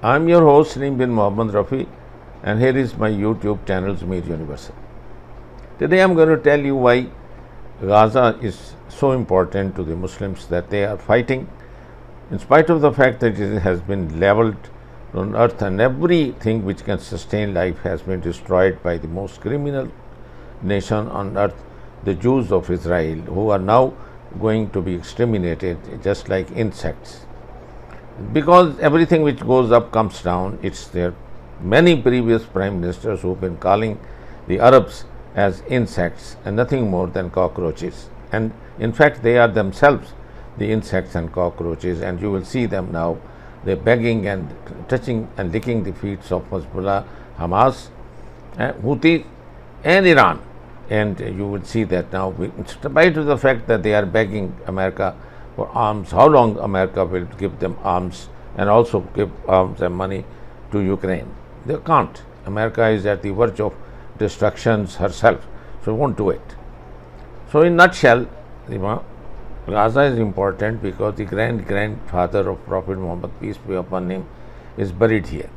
I'm your host Salim bin Mohammed Rafi, and here is my YouTube channel Zamir Universal. Today I'm going to tell you why Gaza is so important to the Muslims, that they are fighting in spite of the fact that it has been leveled on earth and everything which can sustain life has been destroyed by the most criminal nation on earth, the Jews of Israel, who are now going to be exterminated just like insects. Because everything which goes up comes down. It's there. Many previous prime ministers who have been calling the Arabs as insects and nothing more than cockroaches. And in fact, they are themselves the insects and cockroaches, and you will see them now. They're begging and touching and licking the feet of Hezbollah, Hamas, Houthi, and Iran. And you will see that now, in spite of the fact that they are begging America for arms, how long America will give them arms and also give arms and money to Ukraine? They can't. America is at the verge of destruction herself, so won't do it. So in nutshell, Gaza is important because the grandfather of Prophet Muhammad, peace be upon him, is buried here.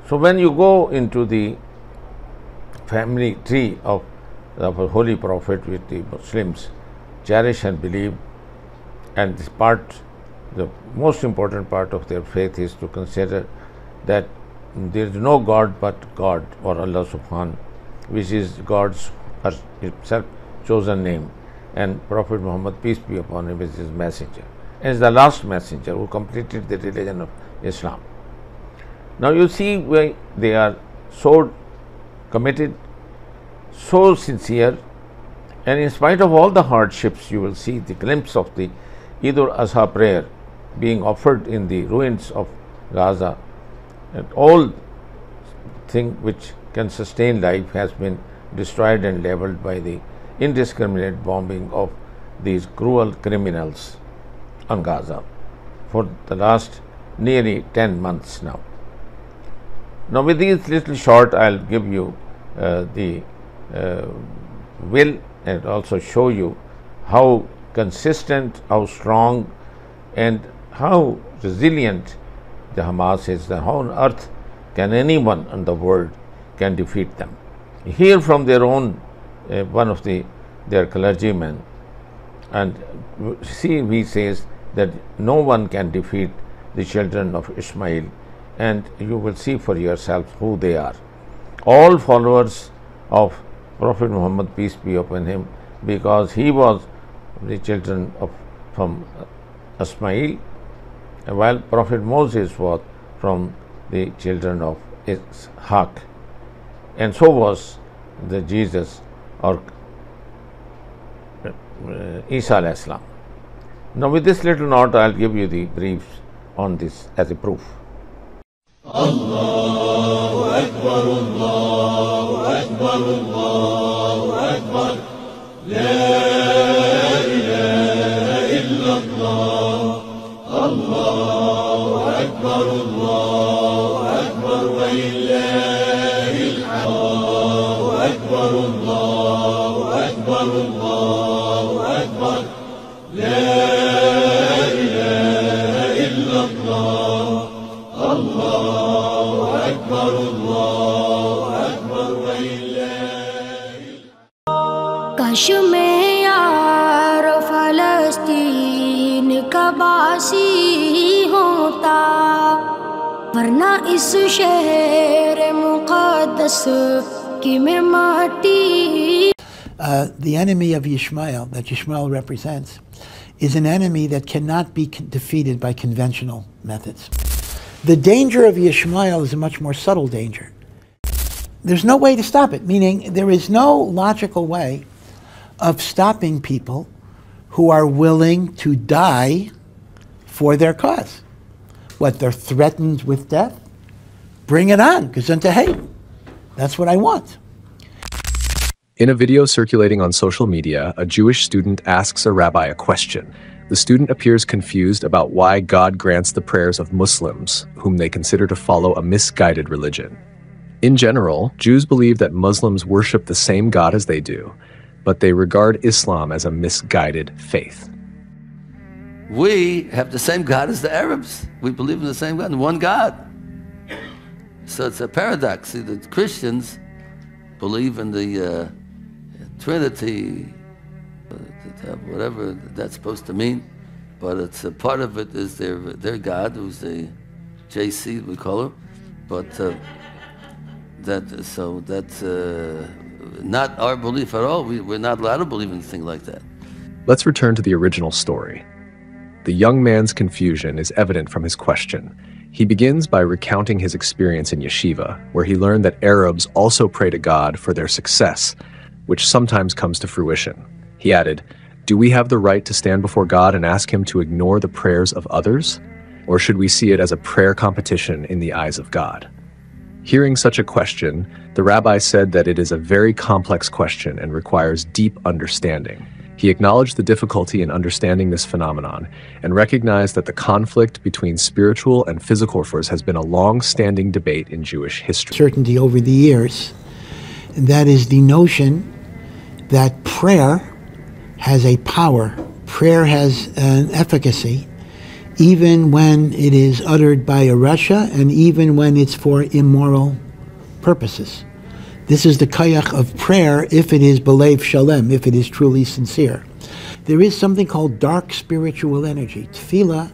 So when you go into the family tree of a holy prophet, which the Muslims cherish and believe, and this part, the most important part of their faith is to consider that there is no God but God, or Allah Subhanahu, which is God's himself chosen name, and Prophet Muhammad, peace be upon him, is his messenger, and is the last messenger who completed the religion of Islam. Now you see why they are so committed, so sincere, and in spite of all the hardships, you will see the glimpse of the Azha prayer being offered in the ruins of Gaza, and all thing which can sustain life has been destroyed and leveled by the indiscriminate bombing of these cruel criminals on Gaza for the last nearly 10 months now. Now with these little short, I'll give you the will and also show you how consistent, how strong, and how resilient the Hamas is, and how on earth can anyone in the world can defeat them. Hear from their own one of their clergymen, and see, he says that no one can defeat the children of Ishmael, and you will see for yourself who they are. All followers of Prophet Muhammad, peace be upon him, because he was the children from Ishmael, while Prophet Moses was from the children of Ishaq, and so was the Jesus, or Isa alayhi salam. Now with this little note, I'll give you the briefs on this as a proof. Allahu Akbar, Allahu Akbar, Allahu Akbar, La ilaha illallah, Allahu Akbar, Allahu Akbar, wa lillahi al-hamd, Allahu Akbar, Allahu Akbar, Allahu Akbar, La ilaha illallah, Allahu Akbar, Allahu Akbar, wa lillahi. काश मैं यार फलस्तीन का बासी होता, वरना इस शहर मुक़द्दस की मैं माटी. The enemy of Yishmael, that Yishmael represents, is an enemy that cannot be defeated by conventional methods. The danger of Yishmael is a much more subtle danger. There's no way to stop it, meaning there is no logical way of stopping people who are willing to die for their cause. What, they're threatened with death? Bring it on, gesundheit. Hey, that's what I want. In a video circulating on social media, a Jewish student asks a rabbi a question. The student appears confused about why God grants the prayers of Muslims, whom they consider to follow a misguided religion. In general, Jews believe that Muslims worship the same God as they do, but they regard Islam as a misguided faith. We have the same God as the Arabs. We believe in the same God, one God. So it's a paradox. See, the Christians believe in the Trinity, whatever that's supposed to mean, but it's a part of it is their God, who's the JC, we call her, but that's not our belief at all. We're not allowed to believe in anything like that. Let's return to the original story. The young man's confusion is evident from his question. He begins by recounting his experience in yeshiva, where he learned that Arabs also pray to God for their success, which sometimes comes to fruition. He added, "Do we have the right to stand before God and ask him to ignore the prayers of others? Or should we see it as a prayer competition in the eyes of God?" Hearing such a question, the rabbi said that it is a very complex question and requires deep understanding. He acknowledged the difficulty in understanding this phenomenon and recognized that the conflict between spiritual and physical forces has been a long-standing debate in Jewish history. Certainty over the years, and that is the notion that prayer has a power, prayer has an efficacy, even when it is uttered by a rasha and even when it's for immoral purposes. This is the kayach of prayer if it is belev shalem, if it is truly sincere. There is something called dark spiritual energy. Tefillah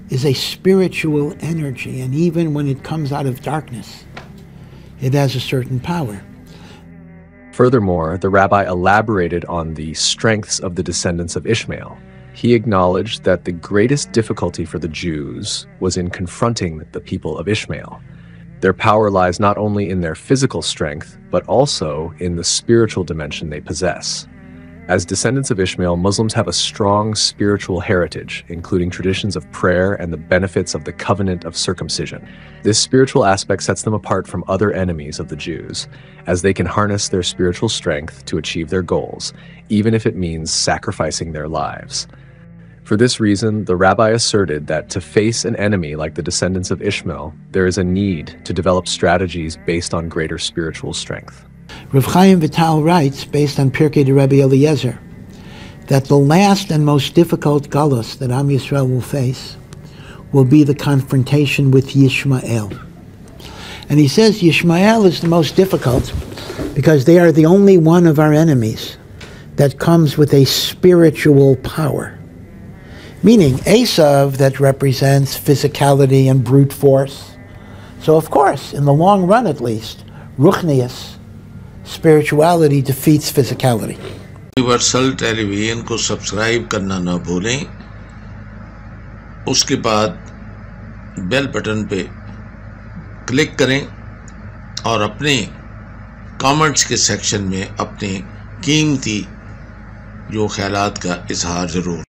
is a spiritual energy, and even when it comes out of darkness, it has a certain power. Furthermore, the rabbi elaborated on the strengths of the descendants of Ishmael. He acknowledged that the greatest difficulty for the Jews was in confronting the people of Ishmael. Their power lies not only in their physical strength, but also in the spiritual dimension they possess. As descendants of Ishmael, Muslims have a strong spiritual heritage, including traditions of prayer and the benefits of the covenant of circumcision. This spiritual aspect sets them apart from other enemies of the Jews, as they can harness their spiritual strength to achieve their goals, even if it means sacrificing their lives. For this reason, the rabbi asserted that to face an enemy like the descendants of Ishmael, there is a need to develop strategies based on greater spiritual strength. Rav Chaim Vital writes, based on Pirkei de Rabbi Eliezer, that the last and most difficult galus that Am Yisrael will face will be the confrontation with Yishmael. And he says Yishmael is the most difficult because they are the only one of our enemies that comes with a spiritual power. Meaning Esav, that represents physicality and brute force. So of course, in the long run at least, Ruchnius, spirituality defeats physicality. Universal television को subscribe करना ना भूलें, उसके बाद bell button पे click करें और अपने कमेंट्स के सेक्शन में अपने कीमती जो ख्यालात का इजहार ज़रूर